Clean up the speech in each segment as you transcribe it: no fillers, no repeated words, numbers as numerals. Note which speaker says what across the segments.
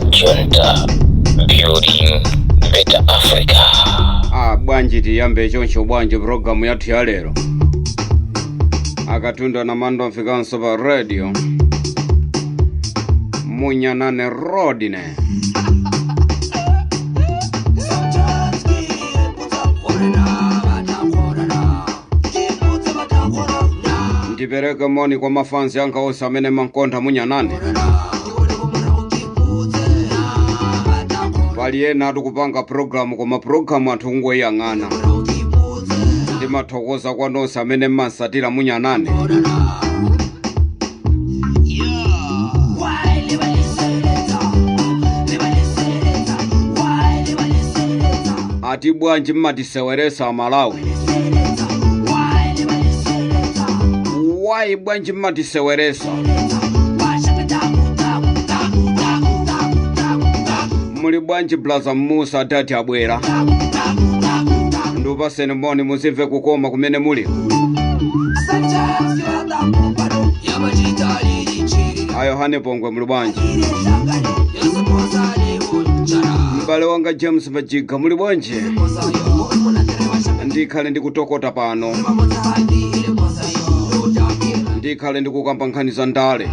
Speaker 1: Junta Building Better Africa.
Speaker 2: Bwanji tiyambe choncho bwanji programu yathu ya lero. Akatunda na mando mfikanso pa radio Munyanane Rodine. Ndipereka moni kwa mafansi yanka onse amene mankonda Munyanane. Paliena tukupanga programu koma programu anthu ngoyang'ana. Ndimathokoza kwa nonse amene mmansatira Munyanane. Ati bwanji mmatiseweresa Malawi. Why bwanji mmatiseweresa? Muli bwanji Blaza Musa Tati abwera. Ndupaseni moni muzimve kukoma kumene muli. Ayo hane pongwe muli bwanji. Mbale wanga James Majiga muli bwanji. Ndikhale ndikutokota pano. Ndikhale ndikukamba nkhani za ndale.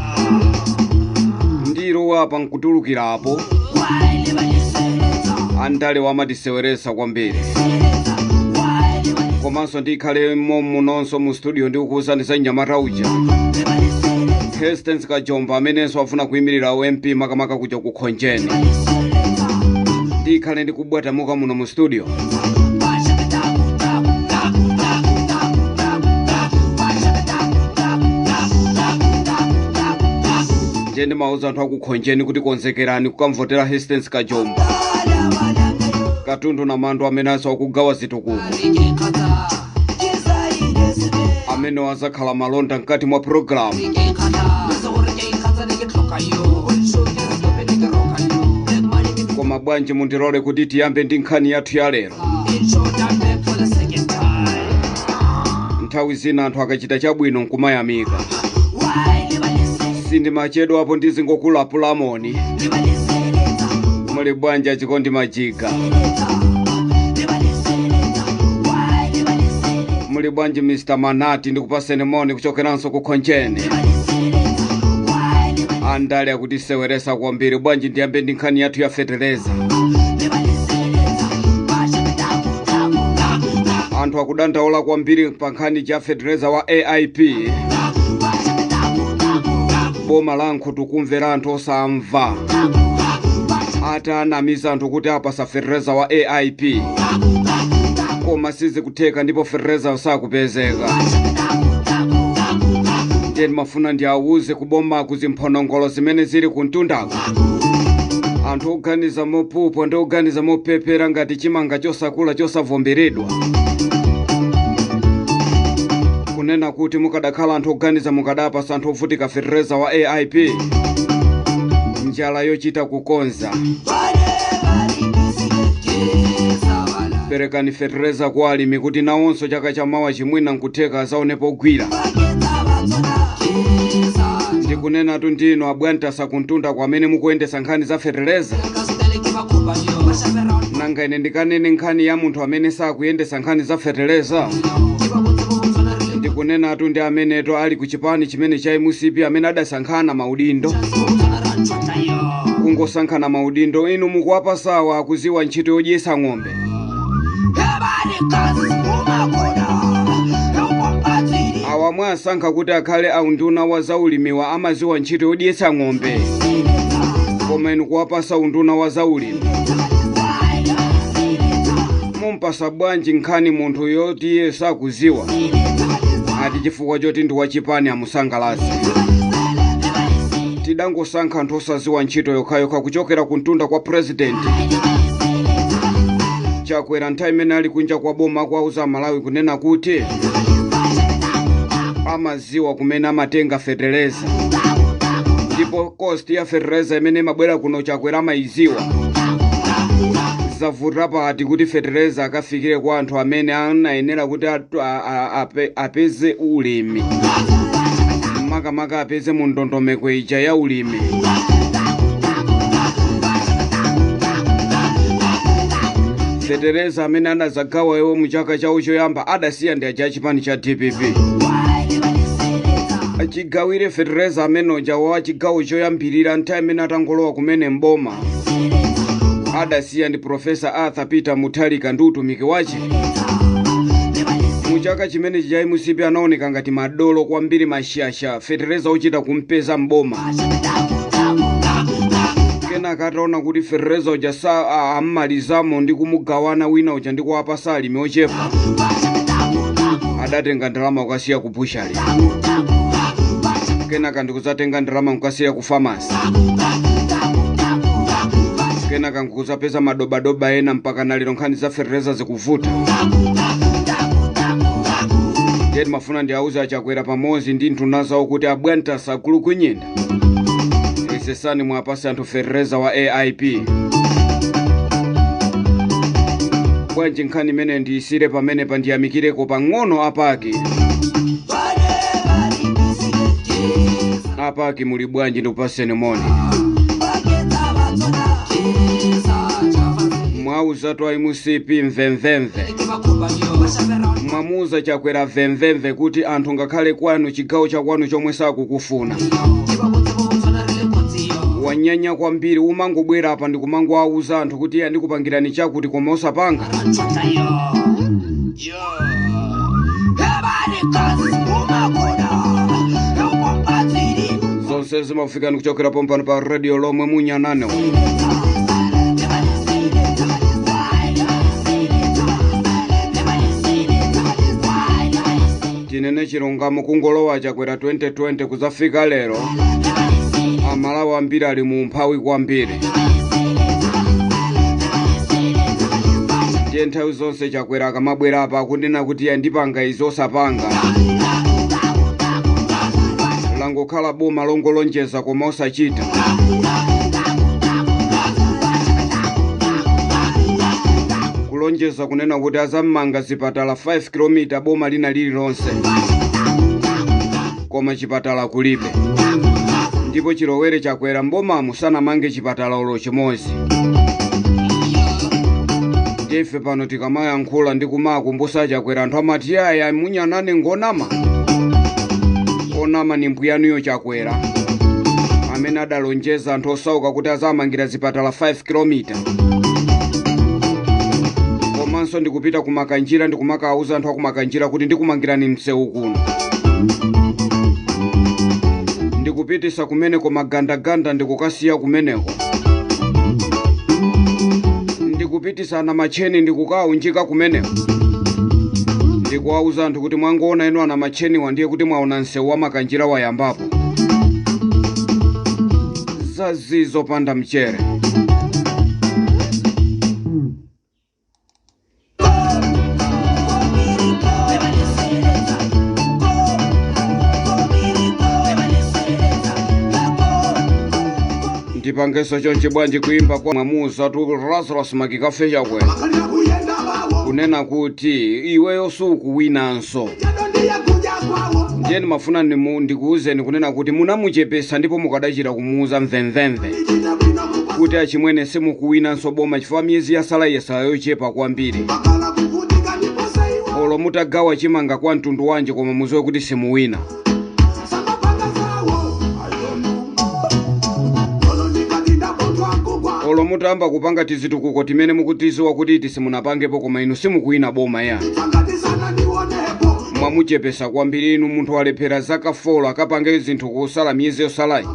Speaker 2: Ndiro apa nkutulukirapo. Andale wamatiseweresa kwambiri. Komanso ndikhale munonso mu studio ndikukuwuzani Nyamata uja. Hastings Kajomba amenenso afuna kuyimirira MP makamaka kuja kukhonjeni. Ndikhale ndikubwata muka muno mu studio. Ndi mauza anthu akukhonjeni kuti konzekerani kukamvotera Hastings Kajomba. Katundu na mando amenanso akugawa zitukuko. Amene wazakhala malonda mkati mwa programu. Koma bwanji mundirole kuti tiyambe ndi nkhani yathu ya lero. Nthawi zina anthu akachita chabwino nkumayamika. Sindi machedo apo ndizingokulapula moni. Muli bwanji achikondi Majiga. Muli bwanji Mr. Manati ndikupaseni moni kuchokeranso kukhonjeni. Andale akutiseweresa kwambiri bwanji ndiyambe ndi nkhani yathu ya feteleza. Anthu akudandaula kwambiri pa nkhani ya feteleza wa AIP. Boma lankho tukumvera anthu osamva. Atanamiza anthu kuti apasa feteleza wa AIP. Koma sizi kutheka ndipo feteleza sakupezeka. Ndeni mafuna ndiawuze kuboma kuzimphonongolo zimene zili kuntundako. Anthu oganiza mopupo ndi oganiza mopepera ngati chimanga chosakula chosavomberedwa. Kunena kuti mukadakhala anthu oganiza mukadapasa anthu ovutika feteleza wa AIP. Njala yochita kukonza. Perekani feteleza kwa alimi kuti nawonso chaka chamawa chimwina nkutheka azaonepo gwira. Ndikunena ndino abwanta sakuntunda kwamene mukuyendesa nkhani za feteleza. Nanga ine ndikanene nkhani ya munthu amene sakuyendesa nkhani za feteleza. Ndikunena ndi ameneto ali kuchipani chimene cha MCP amene adasankhana maudindo. Kungosankhana maudindo inu mukuwapa sawa akuziwa ntchito yodyesa ng'ombe. Awamwe asankha kuti akhale aunduna wa zaulimiwa amaziwa ntchito yodyesa ng'ombe. Koma inu kuwapasa unduna wa zaulimi. Mumpasa bwanji nkhani munthu yoti iye sakuziwa. Ati chifukwa choti ndi wachipani amusangalasi. Tidangosankha anthu osaziwa ntchito yokhayokha kuchokera kuntunda kwa president. Chakwera nthawi imene ali kunja kwa boma kwauza Malawi kunena kuti amaziwa kumene amatenga feteleza. Ndipo cost ya feteleza imene mabwera kuno Chakwera amayiziwa. Zavuta pati kuti feteleza akafikire kwa anthu amene anayenera kuti apeze ulimi. Makamaka apeze mu ndondomeko ija ya ulimi. Fetereza amene anazagawa iwo muchaka chawo choyamba adasiya ndi aja chipani cha DPP. Achigawire Fetereza amene uja wa chigawo choyambirira nthawi imene atangolowa kumene mboma adasiya ndi Profesa Arthur Peter Mutharika ndi utumiki wace. Muchaka chimene chijayi musipi anaoneka ngati madolo kwambiri mashasha Fetereza uchita kumpeza mboma. Kenaka ataona kuti Fetereza uja ammalizamo ndi kumugawana wina uja ndi kuwapasa alimi ochepa, adatenga ndalama kukasiya ku bushali. Kenaka ndikuzatenga ndalama kukasiya ku pharmacy. Kenaka nkuzapeza madobadoba ena mpaka naliro nkhani za Fetereza zikuvuta. Jeti mafuna ndi auza achakwera pamozi ndi ntuna zawo kuti abwenta sakulu kunyenda. Isesani mwapasi anthu Fetereza wa AIP. Bwanji nkhani mene ndiyisire pamene pandiyamikireko pang'ono apaki. Apaki muli bwanji ndikupaseni moni. Mwauza twa imusipi mvemvemve. Mwamuza chakwera vemvemve kuti anthu ngakhale kwanu chigawo cha kwanu chomwe sakukufuna. Wanyanya kwambiri umangobwera apa ndikumango auza anthu kuti andikupangirani chakuti koma osapanga. Zonse zimafika ndikuchokera pompano pa radio lomwe munyanane. Tinene chilungamo kungolowa chakwera 2020 kuzafika lero. Amalawi ambiri ali mu mphawi kwambiri. Ndiye nthawi zonse chakwera akamabwera apa akunena kuti andipanga izo osapanga. Langokhala boma longolonjeza koma osachita. Kulonjeza kunena kuti azammanga zipatala 5 km boma lina lililonse. Koma chipatala kulibe. Ndipo chilowere chakwera mboma musanamange chipatala olo chimozi. Ndife pano tikamayankhula ndi kumakumbusa chakwera anthu amati aya munyanane ngonama. Onama ni mbuyanuyo chakwera amene adalonjeza anthu osauka kuti azamangira zipatala 5 km. Komanso ndikupita kumakanjira ndikumakauza anthu akumakanjira kuti ndikumangirani msewu kuno. Ndikupitisa kumene komagandaganda ndikukasiya kumeneko. Ndikupitisa na macheni ndikukaunjika kumeneko. Ndikuwauza anthu kuti mwangoona eno ana macheni wandiye kuti mwaona msewu wa makanjira wayambapo. Zazizo panda mchere. Ndipangeso chonchi bwanji kuimba kwa mwamuza tu Lazarus Makikafe chakwe. Kunena kuti iweyo sukuwinanso. Ndiye mafuna ndikuuzeni kunena kuti munamuchepesa ndipo mukadachira kumuuza mvemvemve. Kuti achimwene simukuwinanso boma chifukwa miyezi yasala yochepa kwambiri. Olo mutagawa chimanga kwa mtundu wanje koma muziwe kuti simuwina. Olo mutamba kupanga tizitukuko timene mukutiziwa kuti tisimunapangepo koma inu simukuwina boma ya. Mwamuchepesa kwambiri inu munthu walephera zaka 4 akapange zinthu kusala miyezi yosalayi.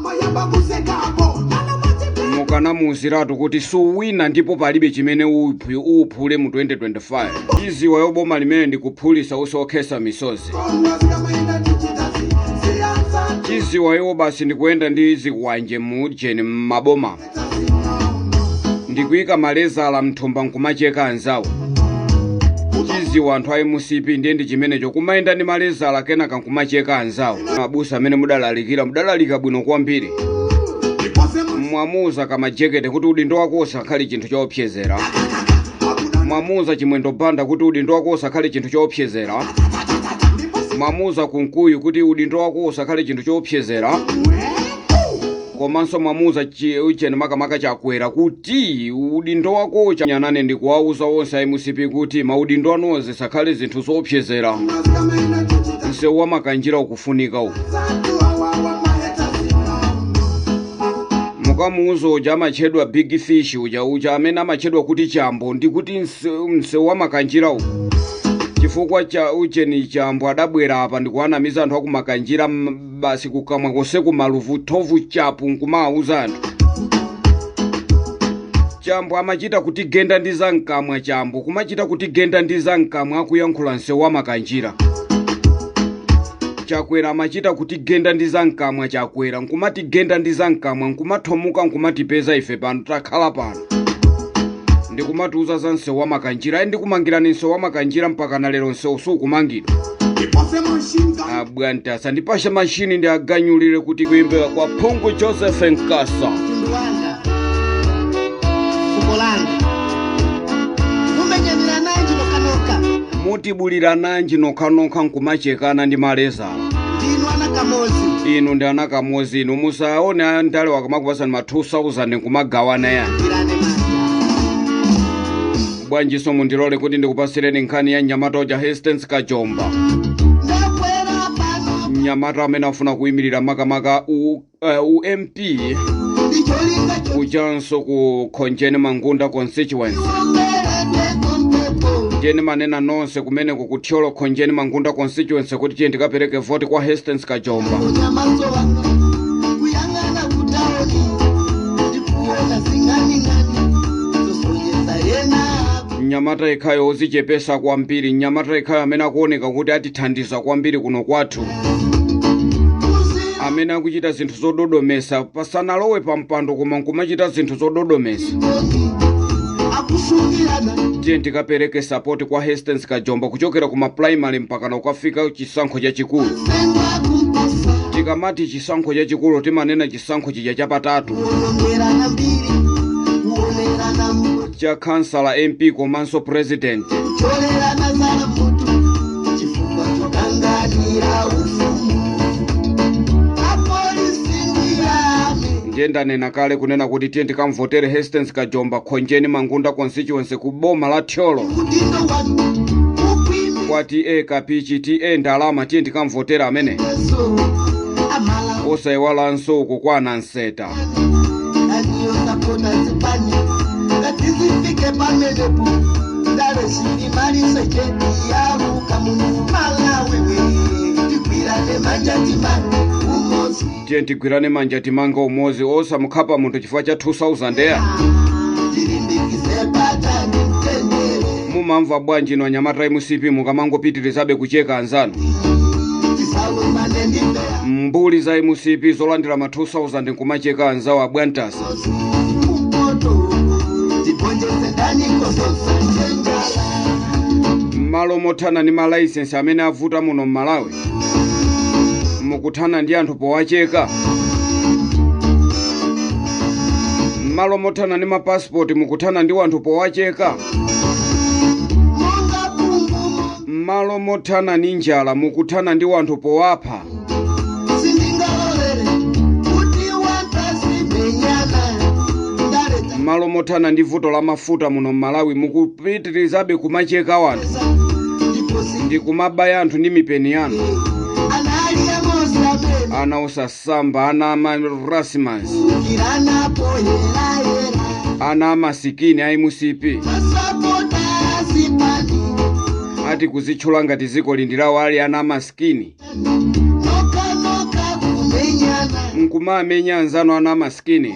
Speaker 2: Mukanamuuziratu kuti suwina ndipo palibe chimene uphule mu 2025. Iziwa yoboma limene ndikuphulisa usokhesa misozi. Chiziwa yo basi ndikuenda ndi zikwanje mujeni maboma. Ndikuika maleza ala mthumba nkumacheka anzawo. Chiziwa anthu ayi musipi ndiye ndi chimenecho kumaenda ndi maleza ala kenaka nkumacheka anzawo. Mabusa amene mudalalika bwino kwambiri. Mwamuza kama jekete kuti udindo wako osakhale chinthu choopsezera. Mwamuza chimwendo banda kuti udindo wako osakhale chinthu choopsezera. Mwamuza kunkuyu kuti udindo wako osakhale chinthu choopsezera. komanso mwamuza ucheni makamaka chakwera kuti udindo wako chanyanane ndi kuwauza onse aimusipi kuti maudindo anoze sakhale zinthu zoopsezera. Msewu wa makanjira ukufunika uku. Mukamuuzo uja amachedwa big fish uja amene amachedwa kuti chambo ndi kuti msewu wa makanjira uku. Chifukwa cha ucheni chambo adabwera apa ndikuanamiza anthu akumakanjira basi kukamwa kose kumaluvu thovu chapu nkumauza anthu. Chambo amachita kuti genda ndi zamkamwa chambo kumachita kuti genda ndi zamkamwa akuyankhula msewu wa makanjira. Chakwera amachita kuti genda ndi zamkamwa chakwera nkumati genda ndi zamkamwa nkumathomuka nkumatipeza ife pano takhala pano. Ndikumatiuza za msewu wa makanjira ndikumangirani msewu wa makanjira mpaka na lero msewu sukumangidwa. Abwantasa ndipashe mashini ndi aganyulire kuti kuimbeka kwa Phungu Joseph Nkasa. Mutibulira nanji nokanoka nkumachekana ndi malezala. Inu ndi anakamozi inu musaone ndale wakamakupasani ma 2000 nkumagawana ya. Bwanjiso mundilole kuti ndikupasireni nkhani ya Nyamata uja Hastings Kajomba. Nyamata amene afuna kuyimirira makamaka UMP ujanso ku Khonjeni Mangunda constituency. Jeni manena nonse kumene kukuthyolo Khonjeni Mangunda constituency kuti tiye ndikapereke vote kwa Hastings Kajomba. Nyamata ikhayo ozichepesa kwambiri. Nyamata ikhayo amene akuoneka kuti atithandiza kwambiri kuno kwathu. Amene akuchita zinthu zododomesa pasanalowe pampando koma nkumachita zinthu zododomesa. Tiye ndikapereke support kwa Hastings Kajomba kuchokera kuma primary mpaka na ukafika chisankho chachikulu. Tikamati chisankho chachikulu timanena chisankho chija chapatatu. Cha kansala MP komanso president. Njenda nena kale kunena kuti tiye ndikamvotere Hastings Kajomba Khonjeni Mangunda constituency kuboma la Thyolo. Kwa TA kapichi TA ndalama tiye ndikamvotera amene. Osaiwala nso uko kwa Nanseta. Tiye ndigwirane manja timanga umozi osa mukhapa munthu chifukwa cha 2000 ya. Mumamva bwanji no Nyamata imusipi mukamangopitirizabe kucheka anzanu. Mbuli za imusipi zolandira ma 2000 nkumacheka anzawo abwantasa. Malo mothana ni ma license amene avuta muno Malawi. Mukuthana ndi anthu powacheka. Malo mothana ni ma passport mukuthana ndi anthu powacheka. Malo mothana ni njala mukuthana ndi anthu powapha. Malo mothana ndi vuto la mafuta muno Malawi mukupitirizabe kumacheka wanthu. Ndi kumabaya anthu ndi mipeni yanu. Ana osasamba, ana amarasimas, ana amasikini aimusipi. Ati kuzitchula ngati ziko lindirawo ali ana amasikini. Nkumamenya anzanu ana amasikini.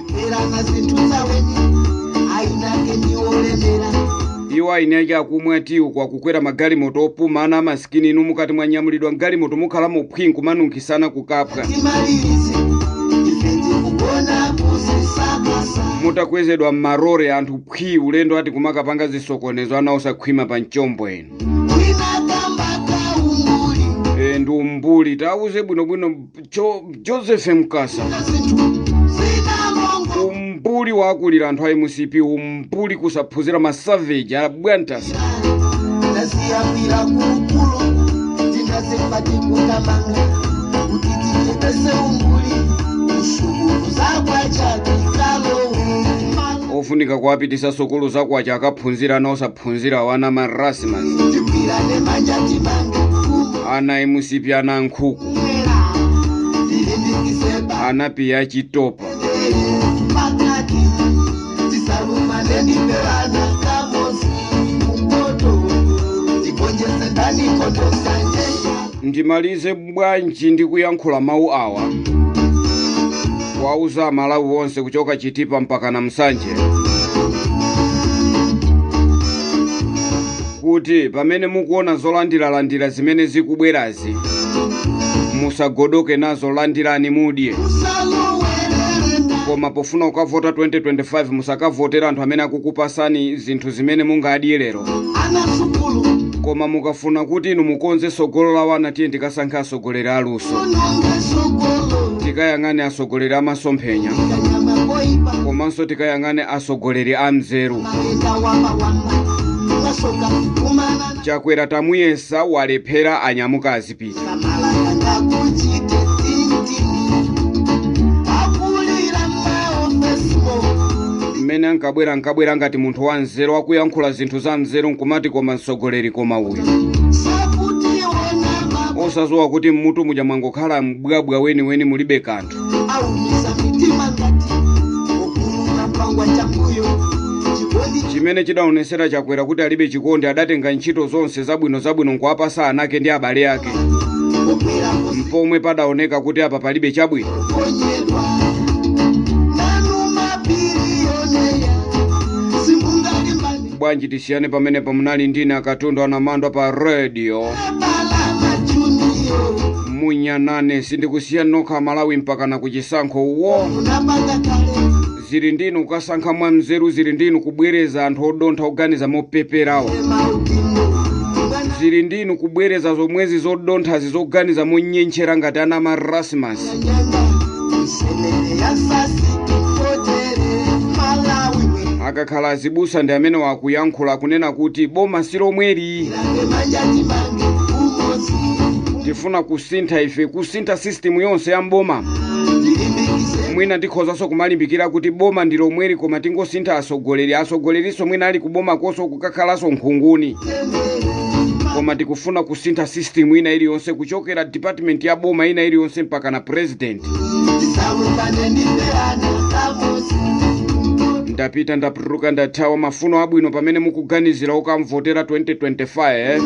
Speaker 2: Iwa inyaja akumwatiwo kwa kukwera magali moto opuma ana amasikini inu mukati mwanyamulidwa ngali moto mukhala muphingu manunkhisana kukapwa. Mutakwezedwa marore anthu phi ulendo ati kumakapanga zisokonezo ana osakhwima pa mchombo enu. Ndi umbuli tauze bwinobwino Joseph Nkasa. Umbuli wakulira anthu aimusipi umbuli kusaphunzira ma savage abwantasa. ofunika kuwapitisa sukulu zakwacha akaphunzira na osaphunzira wana marasimas ana imusipi ana nkhuku ana piya chitopa ndimalize bwanji ndi kuyankhula mawu awa wauza amalawi wonse kuchoka Chitipa mpaka na Msanje kuti pamene mukuona zolandira zimene zikubwerazi musagodoke nazo, landirani mudye. Koma pofuna ukavota 2025 musakavotera anthu amene akukupasani zinthu zimene mungadye lero. Koma mukafuna kuti inu mukonze sogolo la wana, tiye ndikasankha asogoleri aluso, tikayang'ane asogoleri amasomphenya, komanso tikayang'ane asogoleri amzeru. Chakwera tamuyesa walephera anyamuka azipita. Mmene ankabwera ngati munthu wa nzeru akuyankhula zinthu za mzeru nkumati koma msogoleri koma uyu. Osazowa kuti mmutu muja mwangokhala mbwabwa weni mulibe kanthu. Chimene chidaonesera Chakwera kuti alibe chikondi, adatenga ntchito zonse zabwino nkuwapasa anake ndi abale ake. Mpomwe padaoneka kuti apa palibe chabwino. Bwanji tisiyane pamene pamunali ndine Akatundu Anamandwa pa radio Munyanane. Sindikusiyana nokha Malawi mpaka na kuchisankho uwo. Zili ndinu kukasankha mwa mzeru, zili ndinu kubwereza anthu odontha oganiza mopeperawa. Zili ndinu kubwereza zomwezi zodontha zizoganiza monyenchera ngati ana marasimas. Akakhala azibusa ndi amene wakuyankhula kunena kuti boma silomweri. Tifuna kusintha ife, kusintha system yonse ya mboma. Mwina ndikhozanso kumalimbikira kuti boma ndilomweri koma tingosintha asogoleriso mwina ali kuboma koso kukakhalaso nkhunguni. Koma tikufuna kusintha system ina iliyonse kuchokera department ya boma ina iliyonse mpaka na president. Ndapita ndapruka ndathawa mafuno abwino pamene mukuganizira ukamvotera 2025.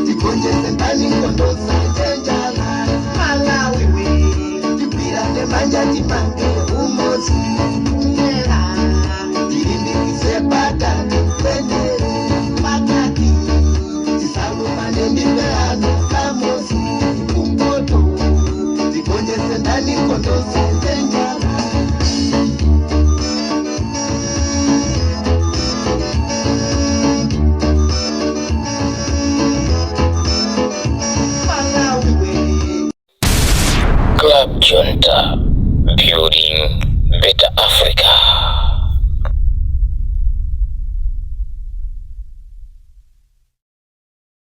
Speaker 1: Club Junta, building